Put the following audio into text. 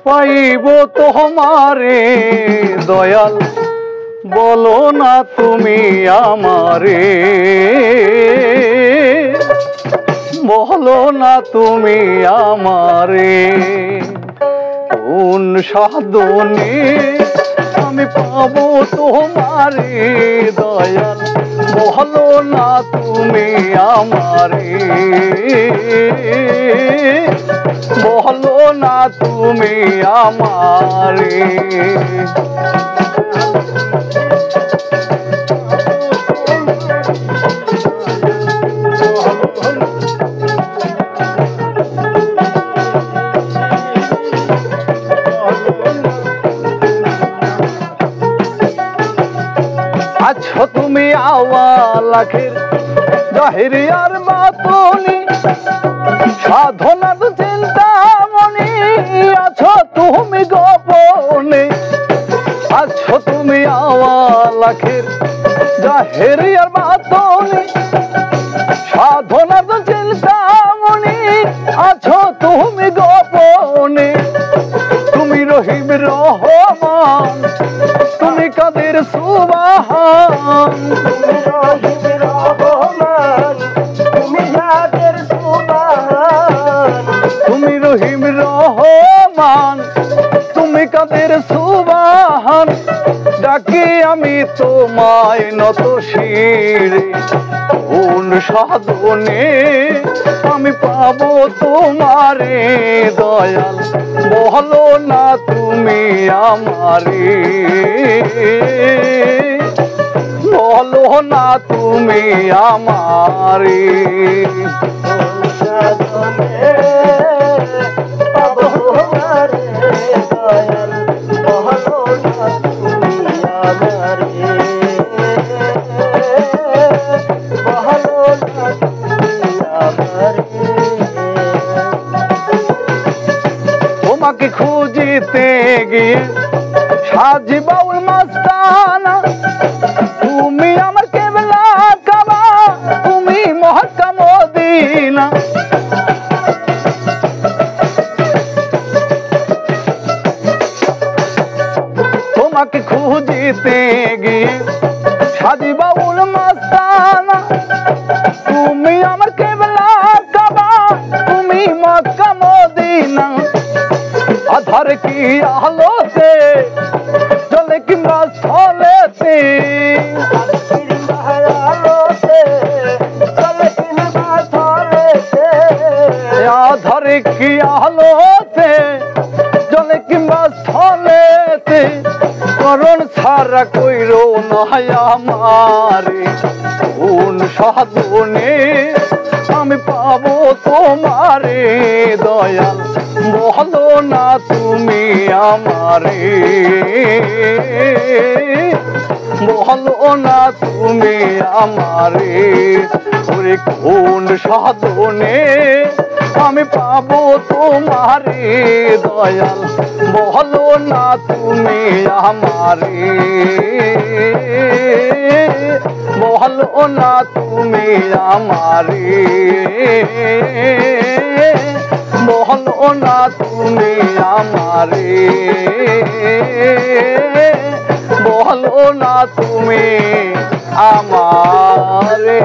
পাইব তোমারে দয়াল বলো না তুমি আমারে বলো না তুমি আমারে কোন সাধনে আমি পাবো তোমারে দয়াল বলো না তুমি আমারে বলো না তুমি আমারে আছো তুমি আওয়ালাখের জাহেরিয়ার বাতুনি সাধনার চিন্তামণি আছো তুমি গোপনে আছো তুমি আওয়ালাখের জাহেরিয়ার বাতুনি সাধনার চিন্তামণি আছো তুমি গোপনে তুমি রহিম রহমান তুমি কাদের সুবহান তুমি রহিম রহমান তুমি কাদের সুবহান তুমি রহিম রহমান তুমি কাদের সুবহান ডাকি আমি তোমায় নত শিরে কোন সাধনে আমি পাবো তোমারে দয়াল বলো না তুমি আমারে বলো না তুমি আমারে সাধনে পাবো তোমারে দয়াল বলো না তুমি আমারে বলো না তুমি আমারে তোমাকে খুঁজিতে গিয়ে সাজি বাউল মাস্তানা তুমি আমার কেবলা কাবা তুমি মক্কা মদিনা তোমাকে খুঁজিতে গিয়ে সাজি বাউল মাস্তানা তুমি আমার কেবলা কাবা তুমি মক্কা মদিনা আধার কি আলোতে জলে কিংবা স্থলেতে আধার কি আলোতে জলে কিংবা স্থলেতে করণ ছাড়া কইরো না আমারে কোন সাধনে আমি পাবো তোমারে দয়াল বলো না তুমি আমারে বলো না তুমি আমারে ওরে কোন সাধনে আমি পাবো তোমারে দয়াল বলো না তুমি আমারে বলো না তুমি আমারে বলো না তুমি আমারে বলো না তুমি আমারে